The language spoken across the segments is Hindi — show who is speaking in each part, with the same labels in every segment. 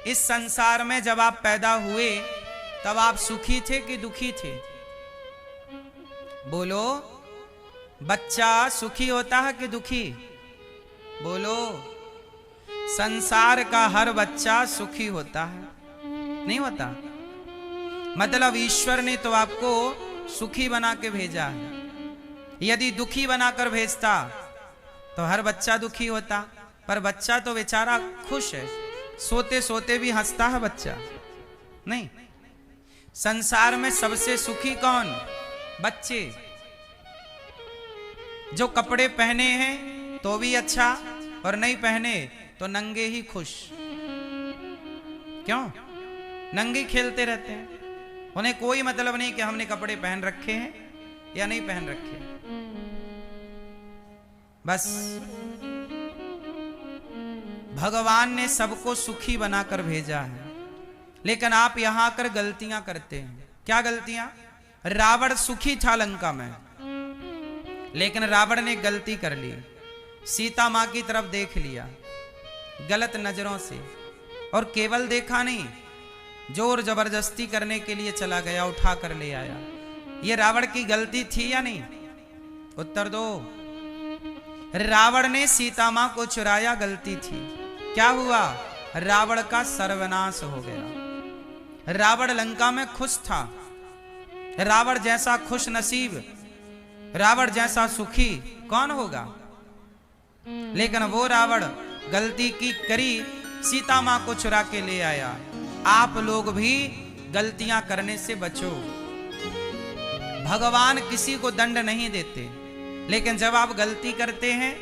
Speaker 1: इस संसार में जब आप पैदा हुए तब आप सुखी थे कि दुखी थे? बोलो, बच्चा सुखी होता है कि दुखी? बोलो, संसार का हर बच्चा सुखी होता है? नहीं होता। मतलब ईश्वर ने तो आपको सुखी बना के भेजा है। यदि दुखी बनाकर भेजता तो हर बच्चा दुखी होता। पर बच्चा तो बेचारा खुश है, सोते सोते भी हंसता है बच्चा। नहीं, संसार में सबसे सुखी कौन? बच्चे। जो कपड़े पहने हैं तो भी अच्छा, और नहीं पहने तो नंगे ही खुश। क्यों? नंगे खेलते रहते हैं, उन्हें कोई मतलब नहीं कि हमने कपड़े पहन रखे हैं या नहीं पहन रखे। बस भगवान ने सबको सुखी बनाकर भेजा है, लेकिन आप यहां आकर गलतियां करते हैं। क्या गलतियां? रावण सुखी था लंका में, लेकिन रावण ने गलती कर ली। सीता मां की तरफ देख लिया गलत नजरों से, और केवल देखा नहीं, जोर जबरदस्ती करने के लिए चला गया, उठा कर ले आया। यह रावण की गलती थी या नहीं? उत्तर दो। रावण ने सीता मां को चुराया, गलती थी। क्या हुआ? रावण का सर्वनाश हो गया। रावण लंका में खुश था। रावण जैसा खुश नसीब, रावण जैसा सुखी कौन होगा? लेकिन वो रावण गलती की करी, सीता मां को चुरा के ले आया। आप लोग भी गलतियां करने से बचो। भगवान किसी को दंड नहीं देते, लेकिन जब आप गलती करते हैं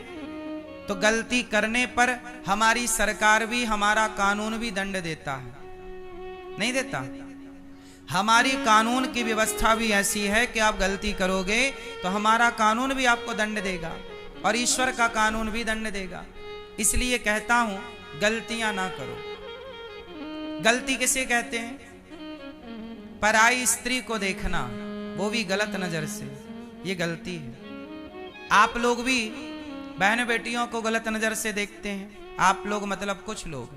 Speaker 1: तो गलती करने पर हमारी सरकार भी, हमारा कानून भी दंड देता है। नहीं देता? हमारी कानून की व्यवस्था भी ऐसी है कि आप गलती करोगे तो हमारा कानून भी आपको दंड देगा, और ईश्वर का कानून भी दंड देगा। इसलिए कहता हूं, गलतियां ना करो। गलती किसे कहते हैं? पराई स्त्री को देखना, वो भी गलत नजर से, ये गलती है। आप लोग भी बहन बेटियों को गलत नजर से देखते हैं। आप लोग मतलब कुछ लोग,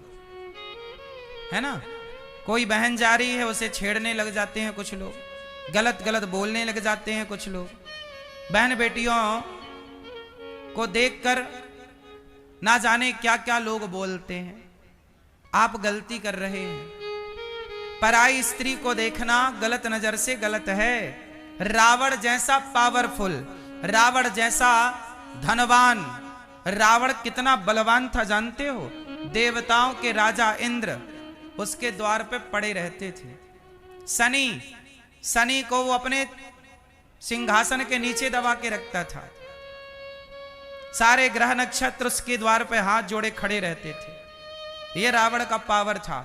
Speaker 1: है ना? कोई बहन जा रही है, उसे छेड़ने लग जाते हैं कुछ लोग, गलत गलत बोलने लग जाते हैं कुछ लोग। बहन बेटियों को देखकर ना जाने क्या क्या लोग बोलते हैं। आप गलती कर रहे हैं। पराई स्त्री को देखना गलत नजर से गलत है। रावण जैसा पावरफुल, रावण जैसा धनवान, रावण कितना बलवान था जानते हो? देवताओं के राजा इंद्र उसके द्वार पे पड़े रहते थे। शनि को वो अपने सिंहासन के नीचे दबा के रखता था। सारे ग्रह नक्षत्र उसके द्वार पे हाथ जोड़े खड़े रहते थे। ये रावण का पावर था।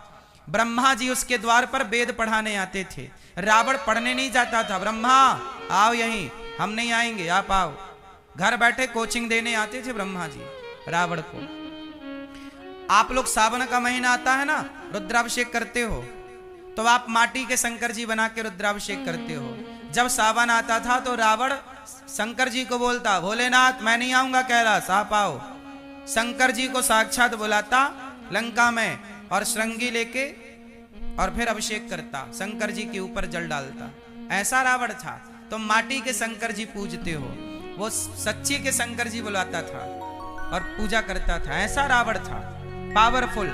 Speaker 1: ब्रह्मा जी उसके द्वार पर वेद पढ़ाने आते थे। रावण पढ़ने नहीं जाता था। ब्रह्मा आओ यहीं, हम नहीं आएंगे, आप आओ। घर बैठे कोचिंग देने आते थे ब्रह्मा जी रावण को। आप लोग सावन का महीना आता है ना, रुद्राभिषेक करते हो, तो आप माटी के शंकर जी बना के रुद्राभिषेक करते हो। जब सावन आता था तो रावण शंकर जी को बोलता, भोलेनाथ मैं नहीं आऊंगा कैलाश, आप आओ। शंकर जी को साक्षात बुलाता लंका में, और श्रृंगी लेके और फिर अभिषेक करता, शंकर जी के ऊपर जल डालता। ऐसा रावण था। तो माटी के शंकर जी पूजते हो, वो सच्ची के शंकर जी बुलाता था और पूजा करता था। ऐसा रावण था, पावरफुल,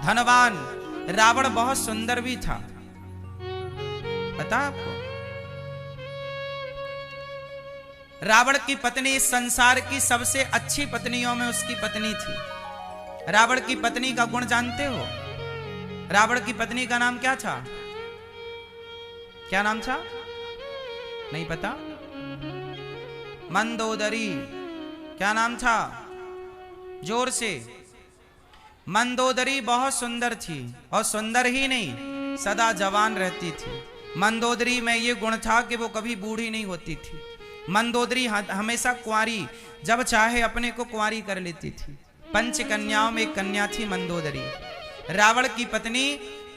Speaker 1: धनवान। रावण बहुत सुंदर भी था, पता आपको? रावण की पत्नी इस संसार की सबसे अच्छी पत्नियों में उसकी पत्नी थी। रावण की पत्नी का गुण जानते हो? रावण की पत्नी का नाम क्या था? क्या नाम था? नहीं पता? मंदोदरी। क्या नाम था? जोर से। मंदोदरी बहुत सुंदर थी, और सुंदर ही नहीं, सदा जवान रहती थी। मंदोदरी में ये गुण था कि वो कभी बूढ़ी नहीं होती थी। मंदोदरी हमेशा कुंवारी, जब चाहे अपने को कुंवारी कर लेती थी। पंच कन्याओं में एक कन्या थी मंदोदरी। रावण की पत्नी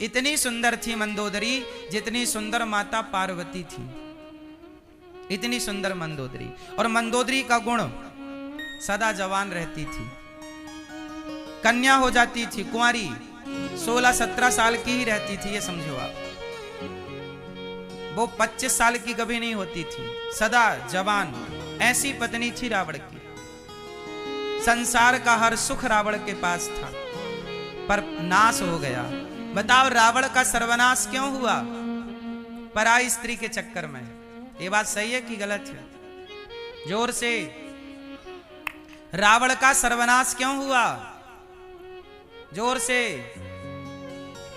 Speaker 1: इतनी सुंदर थी मंदोदरी, जितनी सुंदर माता पार्वती थी। इतनी सुंदर मंदोदरी। और मंदोदरी का गुण, सदा जवान रहती थी, कन्या हो जाती थी, कुंवारी, 16-17 साल की ही रहती थी, ये समझो आप। वो 25 साल की कभी नहीं होती थी, सदा जवान। ऐसी पत्नी थी रावण की। संसार का हर सुख रावण के पास था, पर नाश हो गया। बताओ रावण का सर्वनाश क्यों हुआ? पराई स्त्री के चक्कर में। ये बात सही है कि गलत है? जोर से। रावण का सर्वनाश क्यों हुआ? जोर से।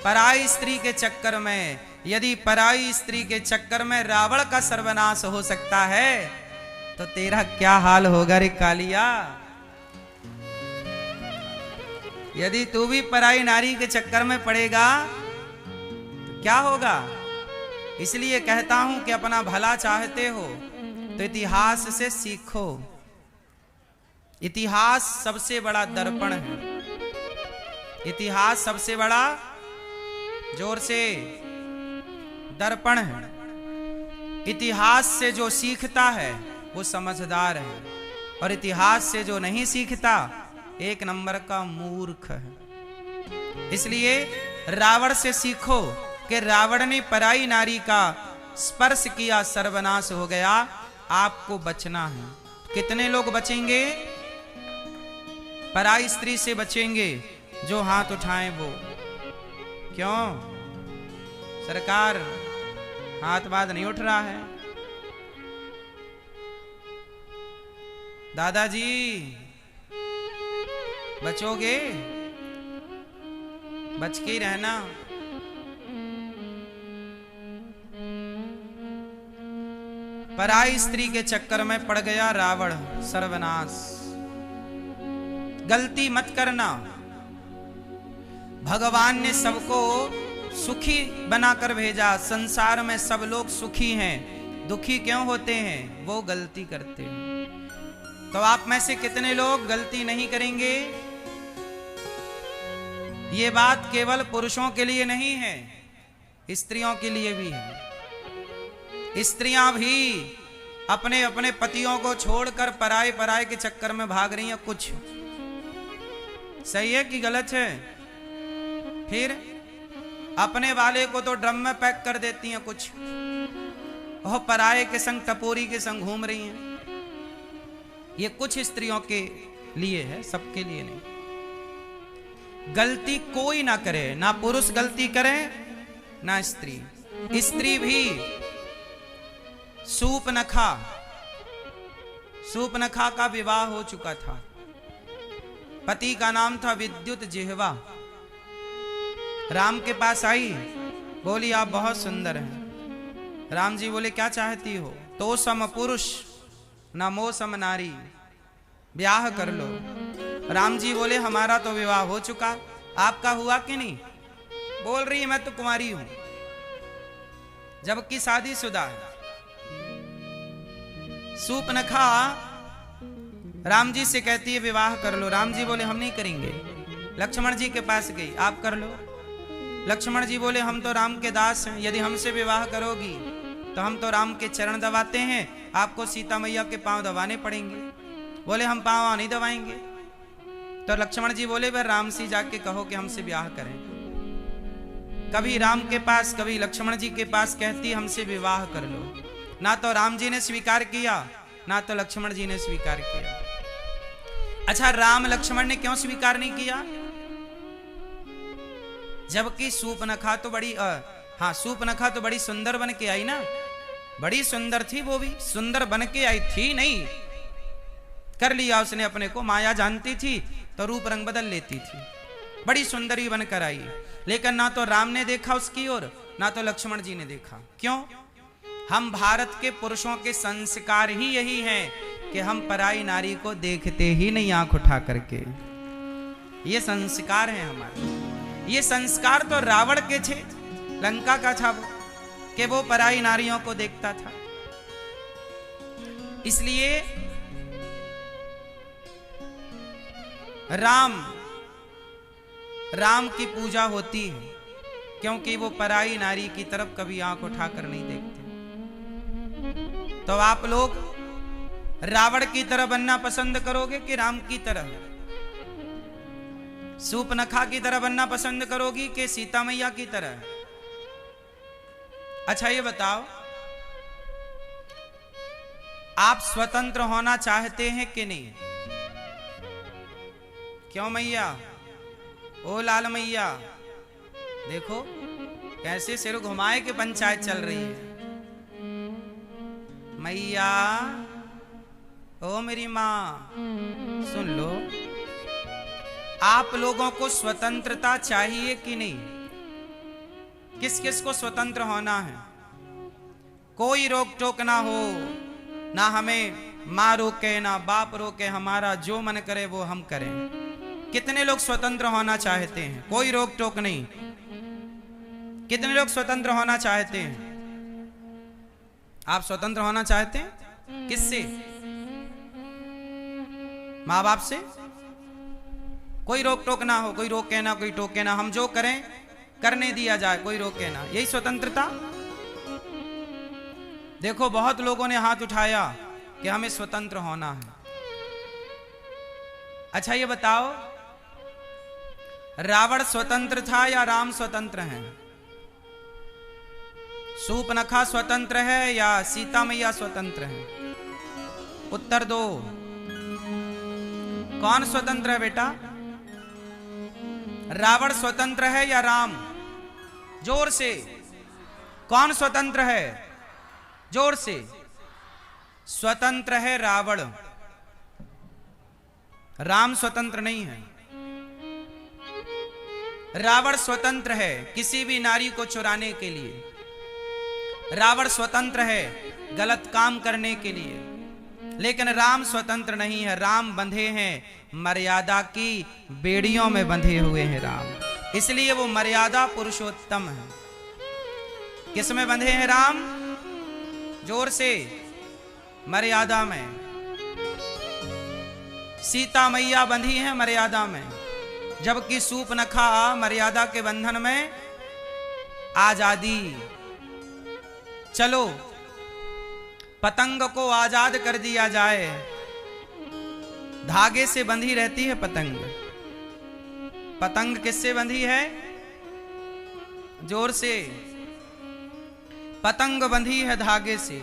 Speaker 1: पराई स्त्री के चक्कर में। यदि पराई स्त्री के चक्कर में रावण का सर्वनाश हो सकता है, तो तेरा क्या हाल होगा रे कालिया? यदि तू भी पराई नारी के चक्कर में पड़ेगा तो क्या होगा? इसलिए कहता हूं कि अपना भला चाहते हो तो इतिहास से सीखो। इतिहास सबसे बड़ा दर्पण है। इतिहास सबसे बड़ा, जोर से, दर्पण है। इतिहास से जो सीखता है वो समझदार है, और इतिहास से जो नहीं सीखता एक नंबर का मूर्ख है। इसलिए रावण से सीखो कि रावण ने पराई नारी का स्पर्श किया, सर्वनाश हो गया। आपको बचना है। कितने लोग बचेंगे? पराई स्त्री से बचेंगे जो हाथ उठाएं वो। क्यों सरकार हाथ बात नहीं उठ रहा है? दादाजी बचोगे? बच के ही रहना। पराई स्त्री के चक्कर में पड़ गया रावण, सर्वनाश। गलती मत करना। भगवान ने सबको सुखी बनाकर भेजा। संसार में सब लोग सुखी हैं, दुखी क्यों होते हैं? वो गलती करते हैं। तो आप में से कितने लोग गलती नहीं करेंगे? ये बात केवल पुरुषों के लिए नहीं है, स्त्रियों के लिए भी है। स्त्रियां भी अपने अपने पतियों को छोड़कर पराये के चक्कर में भाग रही हैं। कुछ सही है कि गलत है? फिर अपने वाले को तो ड्रम में पैक कर देती हैं, कुछ और पराये के संग, टपोरी के संग घूम रही हैं। ये कुछ स्त्रियों के लिए है, सबके लिए नहीं। गलती कोई ना करे, ना पुरुष गलती करे ना स्त्री। स्त्री भी सूपनखा का विवाह हो चुका था। पति का नाम था विद्युत जिह्वा। राम के पास आई, बोली आप बहुत सुंदर हैं। राम जी बोले क्या चाहती हो? तो सम पुरुष न मो सम नारी, ब्याह कर लो। राम जी बोले हमारा तो विवाह हो चुका, आपका हुआ कि नहीं? बोल रही है मैं तो कुंवारी हूं, जबकि शादीशुदा है। सूपनखा राम जी से कहती है विवाह कर लो। राम जी बोले हम नहीं करेंगे। लक्ष्मण जी के पास गई, आप कर लो। लक्ष्मण जी बोले हम तो राम के दास हैं, यदि हमसे विवाह करोगी तो हम तो राम के चरण दबाते हैं, आपको सीता मैया के पांव दबाने पड़ेंगे। बोले हम पांव नहीं दबाएंगे। तो लक्ष्मण जी बोले वह राम से जाके कहो कि हमसे ब्याह करें। कभी राम के पास, कभी लक्ष्मण जी के पास कहती हमसे विवाह कर लो। ना तो राम जी ने स्वीकार किया, ना तो लक्ष्मण जी ने स्वीकार किया। अच्छा, राम लक्ष्मण ने क्यों स्वीकार नहीं किया? जबकि सूपनखा तो बड़ी सूपनखा तो बड़ी सुंदर बन के आई ना। बड़ी सुंदर थी, वो भी सुंदर बन के आई थी नहीं, कर लिया उसने अपने को। माया जानती थी तो रूप रंग बदल लेती थी। बड़ी सुंदरी बनकर आई, लेकिन ना तो राम ने देखा उसकी ओर, ना तो लक्ष्मण जी ने देखा। क्यों? हम भारत के पुरुषों के संस्कार ही यही हैं कि हम पराई नारी को देखते ही नहीं आंख उठा करके। ये संस्कार है हमारे। ये संस्कार तो रावण के थे, लंका का था वो, कि वो पराई नारियों को देखता था। इसलिए राम की पूजा होती है, क्योंकि वो पराई नारी की तरफ कभी आंख उठाकर नहीं देखते। तो आप लोग रावण की तरह बनना पसंद करोगे कि राम की तरह? सूपनखा की तरह बनना पसंद करोगी कि सीता मैया की तरह? अच्छा ये बताओ, आप स्वतंत्र होना चाहते हैं कि नहीं? क्यों मैया? ओ लाल मैया, देखो कैसे सिर घुमाए के पंचायत चल रही है। मैया, ओ मेरी मां, सुन लो, आप लोगों को स्वतंत्रता चाहिए कि नहीं? किस किस को स्वतंत्र होना है? कोई रोक टोक ना हो, ना हमें माँ रोके ना बाप रोके, हमारा जो मन करे वो हम करें। कितने लोग स्वतंत्र होना चाहते हैं? कोई रोक टोक नहीं। कितने लोग स्वतंत्र होना चाहते हैं? आप स्वतंत्र होना चाहते हैं? किससे? माँ बाप से? कोई रोक टोक ना हो, कोई रोके ना कोई टोके ना, हम जो करें करने दिया जाए, कोई रोके ना, यही स्वतंत्रता? देखो बहुत लोगों ने हाथ उठाया कि हमें स्वतंत्र होना है। अच्छा ये बताओ, रावण स्वतंत्र था या राम स्वतंत्र है? सूपनखा स्वतंत्र है या सीता मैया स्वतंत्र है? उत्तर दो। कौन स्वतंत्र है बेटा? रावण स्वतंत्र है या राम? जोर से। कौन स्वतंत्र है? जोर से। स्वतंत्र है रावण, राम स्वतंत्र नहीं है। रावण स्वतंत्र है किसी भी नारी को चुराने के लिए, रावण स्वतंत्र है गलत काम करने के लिए, लेकिन राम स्वतंत्र नहीं है। राम बंधे हैं मर्यादा की बेड़ियों में बंधे हुए हैं राम, इसलिए वो मर्यादा पुरुषोत्तम है। किस में बंधे हैं राम? जोर से। मर्यादा में। सीता मैया बंधी है मर्यादा में, जबकि सूपनखा मर्यादा के बंधन में आजादी। चलो पतंग को आजाद कर दिया जाए। धागे से बंधी रहती है पतंग। पतंग किससे बंधी है? जोर से। पतंग बंधी है धागे से।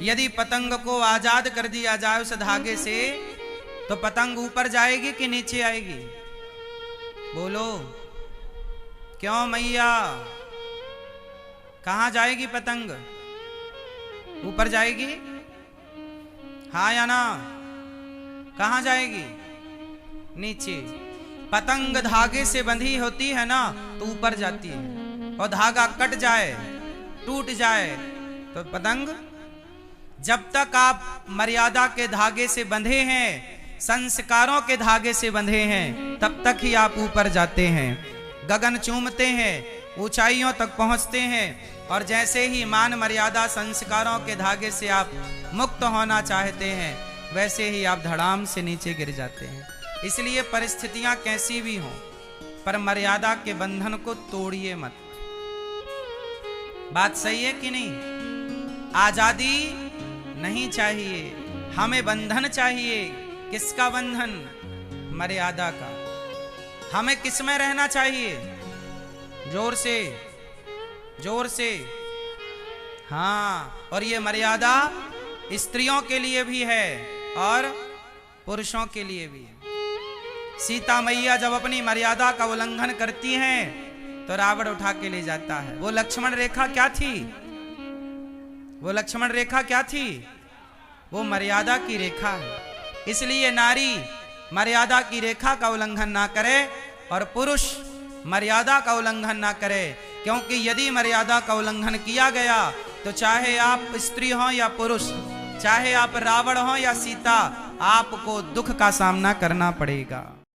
Speaker 1: यदि पतंग को आजाद कर दिया जाए उस धागे से, तो पतंग ऊपर जाएगी कि नीचे आएगी? बोलो। क्यों मैया? कहां जाएगी पतंग? ऊपर जाएगी? हाँ या ना? कहां जाएगी? नीचे। पतंग धागे से बंधी होती है ना, तो ऊपर जाती है, और धागा कट जाए टूट जाए तो पतंग। जब तक आप मर्यादा के धागे से बंधे हैं, संस्कारों के धागे से बंधे हैं, तब तक ही आप ऊपर जाते हैं, गगन चूमते हैं, ऊंचाइयों तक पहुंचते हैं। और जैसे ही मान मर्यादा संस्कारों के धागे से आप मुक्त होना चाहते हैं, वैसे ही आप धड़ाम से नीचे गिर जाते हैं। इसलिए परिस्थितियां कैसी भी हों, पर मर्यादा के बंधन को तोड़िए मत। बात सही है कि नहीं? आजादी नहीं चाहिए, हमें बंधन चाहिए। किसका बंधन? मर्यादा का। हमें किस में रहना चाहिए? जोर से, जोर से। हाँ, और ये मर्यादा स्त्रियों के लिए भी है और पुरुषों के लिए भी है। सीता मैया जब अपनी मर्यादा का उल्लंघन करती हैं, तो रावण उठा के ले जाता है। वो लक्ष्मण रेखा क्या थी? वो लक्ष्मण रेखा क्या थी? वो मर्यादा की रेखा है। इसलिए नारी मर्यादा की रेखा का उल्लंघन ना करे और पुरुष मर्यादा का उल्लंघन ना करे, क्योंकि यदि मर्यादा का उल्लंघन किया गया तो चाहे आप स्त्री हो या पुरुष, चाहे आप रावण हो या सीता, आपको दुख का सामना करना पड़ेगा।